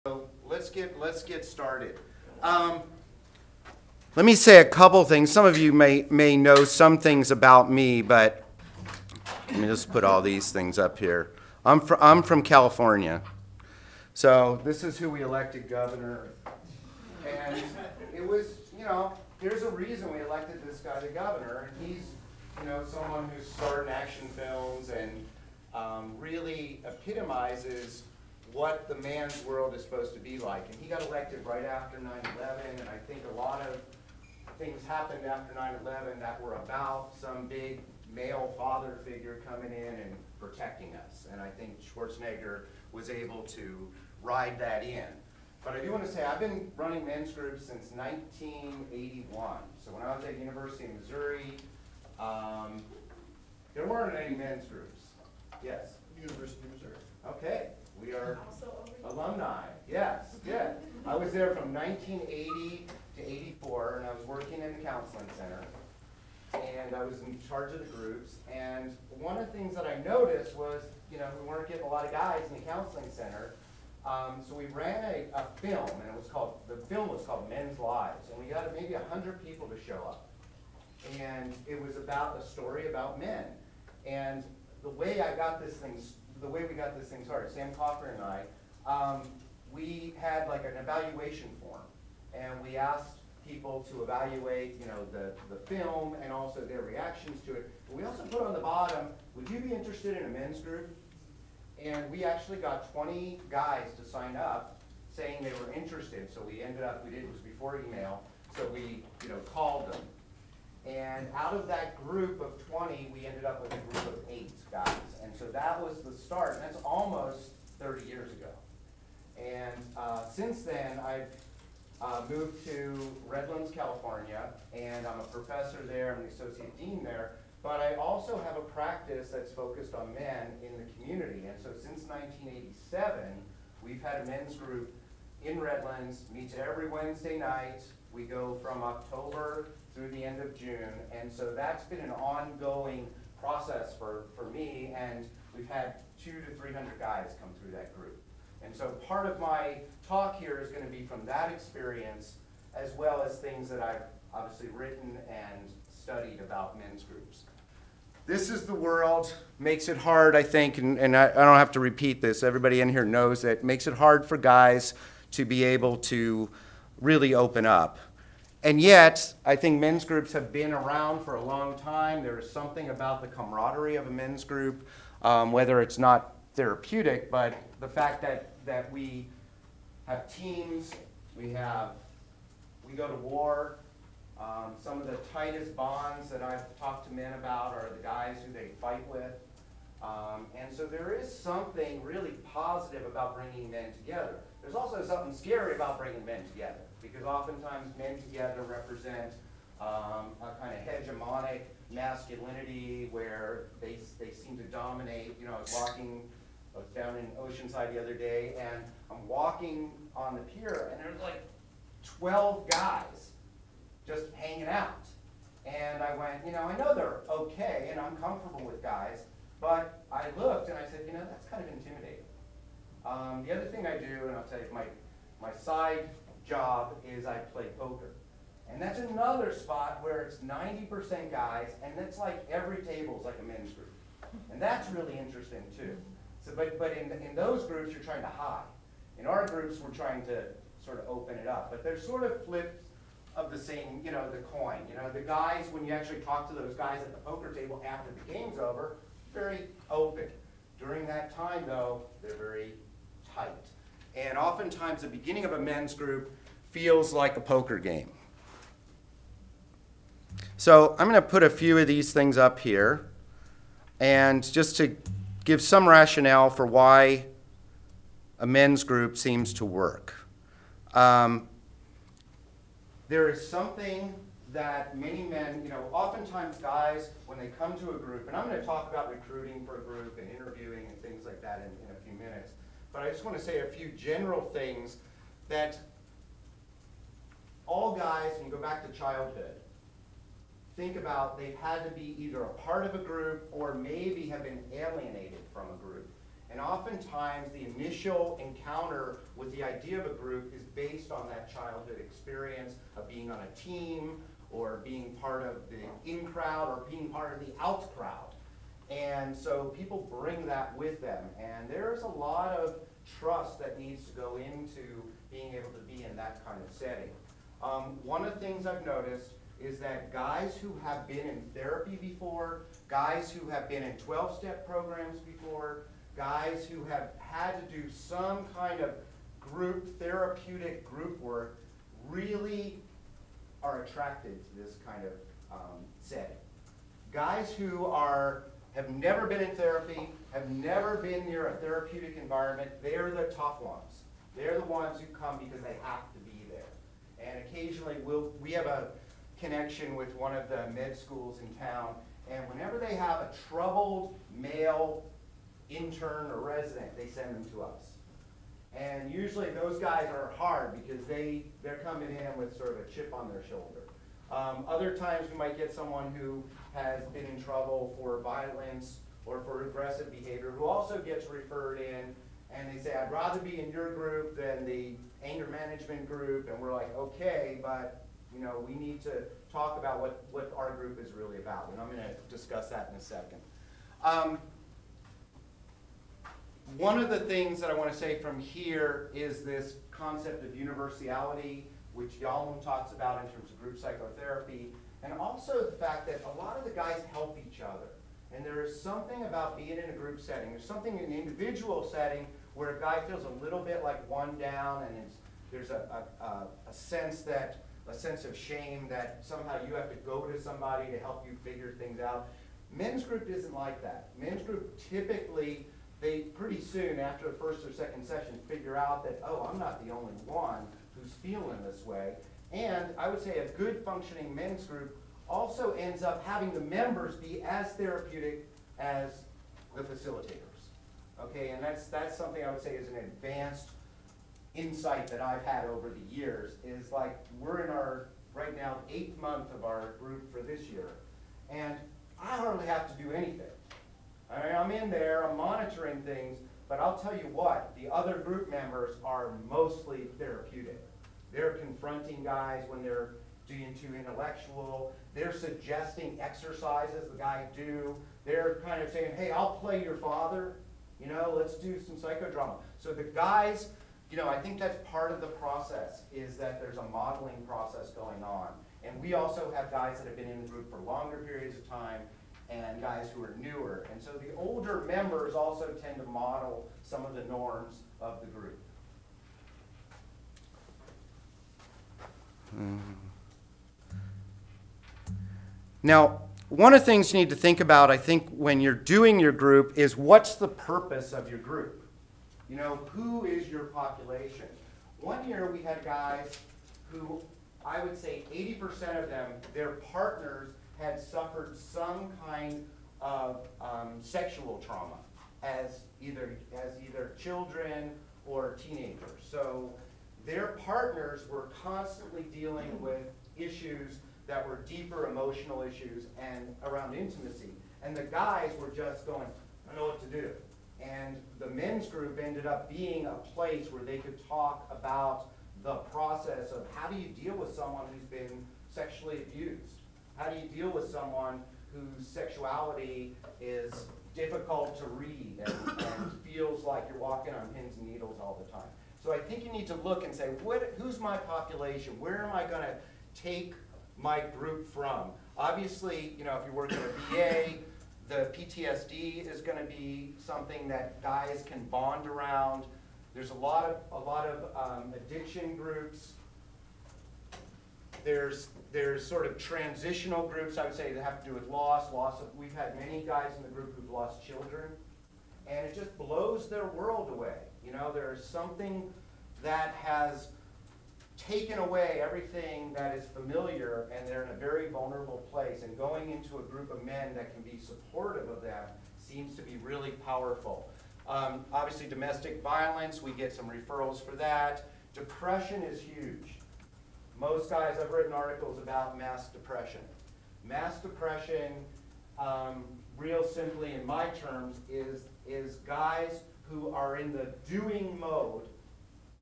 So let's get started. Let me say a couple things. Some of you may know some things about me, but let me just put all these things up here. I'm from California, so this is who we elected governor, and it was, there's a reason we elected this guy the governor, and he's someone who's starred in action films and really epitomizes what the man's world is supposed to be like. And he got elected right after 9/11, and I think a lot of things happened after 9/11 that were about some big male father figure coming in and protecting us. And I think Schwarzenegger was able to ride that in. But I do want to say I've been running men's groups since 1981. So when I was at University of Missouri, there weren't any men's groups. Yes? University of Missouri. Okay. We are alumni. Yes, good. I was there from 1980 to 84, and I was working in the counseling center, and I was in charge of the groups. And one of the things that I noticed was, we weren't getting a lot of guys in the counseling center. So we ran a film, and the film was called Men's Lives, and we got maybe 100 people to show up. And it was about a story about men. And the way we got this thing started, Sam Cochran and I, we had like an evaluation form, and we asked people to evaluate, the film and also their reactions to it. But we also put on the bottom, would you be interested in a men's group? And we actually got 20 guys to sign up saying they were interested. So it was before email, so we, called them. And out of that group of 20, we ended up with a group of 8 guys. And so that was the start. And that's almost 30 years ago. And since then, I've moved to Redlands, California, and I'm a professor there. I'm the associate dean there. But I also have a practice that's focused on men in the community. And so since 1987, we've had a men's group in Redlands, meets every Wednesday night. We go from October through the end of June, and so that's been an ongoing process for me, and we've had 200 to 300 guys come through that group. And so part of my talk here is going to be from that experience, as well as things that I've obviously written and studied about men's groups. This is the world, makes it hard, I think, and I don't have to repeat this, everybody in here knows it, makes it hard for guys to be able to really open up. And yet, I think men's groups have been around for a long time. There is something about the camaraderie of a men's group, whether it's not therapeutic, but the fact that we have teams, we go to war. Some of the tightest bonds that I've talked to men about are the guys who they fight with. And so there is something really positive about bringing men together. There's also something scary about bringing men together, because oftentimes men together represent a kind of hegemonic masculinity where they seem to dominate. I was down in Oceanside the other day, and I'm walking on the pier, and there's like 12 guys just hanging out. And I went, I know they're okay, and I'm comfortable with guys, but I looked and I said, that's kind of intimidating. The other thing I do, and I'll tell you, my side job is I play poker. And that's another spot where it's 90% guys, and it's like every table is like a men's group. And that's really interesting too. So, but in those groups, you're trying to hide. In our groups, we're trying to sort of open it up. But they're sort of flips of the same, the coin. The guys, when you actually talk to those guys at the poker table after the game's over, very open. During that time, though, they're very tight. And oftentimes, the beginning of a men's group feels like a poker game. So I'm going to put a few of these things up here, and just to give some rationale for why a men's group seems to work. There is something that many men, oftentimes guys, when they come to a group, and I'm going to talk about recruiting for a group and interviewing and things like that in a few minutes, but I just want to say a few general things that all guys, when you go back to childhood, think about they've had to be either a part of a group or maybe have been alienated from a group. And oftentimes the initial encounter with the idea of a group is based on that childhood experience of being on a team, or being part of the in crowd, or being part of the out crowd. And so people bring that with them, and there's a lot of trust that needs to go into being able to be in that kind of setting. One of the things I've noticed is that guys who have been in therapy before, guys who have been in 12-step programs before, guys who have had to do some kind of therapeutic group work, really are attracted to this kind of setting. Guys who have never been in therapy, have never been near a therapeutic environment, they're the tough ones. They're the ones who come because they have to be there. And occasionally we have a connection with one of the med schools in town, and whenever they have a troubled male intern or resident, they send them to us. And usually those guys are hard because they're coming in with sort of a chip on their shoulder. Other times we might get someone who has been in trouble for violence or for aggressive behavior who also gets referred in, and they say, I'd rather be in your group than the anger management group. And we're like, okay, but we need to talk about what our group is really about. And I'm going to discuss that in a second. One of the things that I want to say from here is this concept of universality, which Yalom talks about in terms of group psychotherapy, and also the fact that a lot of the guys help each other. And there is something about being in a group setting. There's something in an individual setting where a guy feels a little bit like one down, and there's a sense of shame that somehow you have to go to somebody to help you figure things out. Men's group isn't like that. Men's group typically, they pretty soon after the first or second session figure out that, oh, I'm not the only one who's feeling this way. And I would say a good functioning men's group also ends up having the members be as therapeutic as the facilitators. Okay, and that's something I would say is an advanced insight that I've had over the years, is like we're in our, right now, 8th month of our group for this year, and I hardly have to do anything. I mean, I'm in there, I'm monitoring things, but I'll tell you what, the other group members are mostly therapeutic. They're confronting guys when they're being too intellectual. They're suggesting exercises the guy do. They're kind of saying, hey, I'll play your father. Let's do some psychodrama. So the guys, I think that's part of the process, is that there's a modeling process going on. And we also have guys that have been in the group for longer periods of time, and guys who are newer. And so the older members also tend to model some of the norms of the group. Now, one of the things you need to think about, I think, when you're doing your group is what's the purpose of your group? Who is your population? One year we had guys who, I would say 80% of them, their partners had suffered some kind of sexual trauma as either children or teenagers. So their partners were constantly dealing with issues that were deeper emotional issues and around intimacy. And the guys were just going, I don't know what to do. And the men's group ended up being a place where they could talk about the process of how do you deal with someone who's been sexually abused? How do you deal with someone whose sexuality is difficult to read and feels like you're walking on pins and needles all the time? So I think you need to look and say, who's my population? Where am I going to take my group from? Obviously, if you're working at a VA, the PTSD is going to be something that guys can bond around. There's a lot of addiction groups. There's sort of transitional groups, I would say, that have to do with loss of, we've had many guys in the group who've lost children, and it just blows their world away. There's something that has taken away everything that is familiar, and they're in a very vulnerable place, and going into a group of men that can be supportive of them seems to be really powerful. Obviously, domestic violence, we get some referrals for that. Depression is huge. Most guys, I've written articles about mass depression. Mass depression, real simply in my terms, is guys who are in the doing mode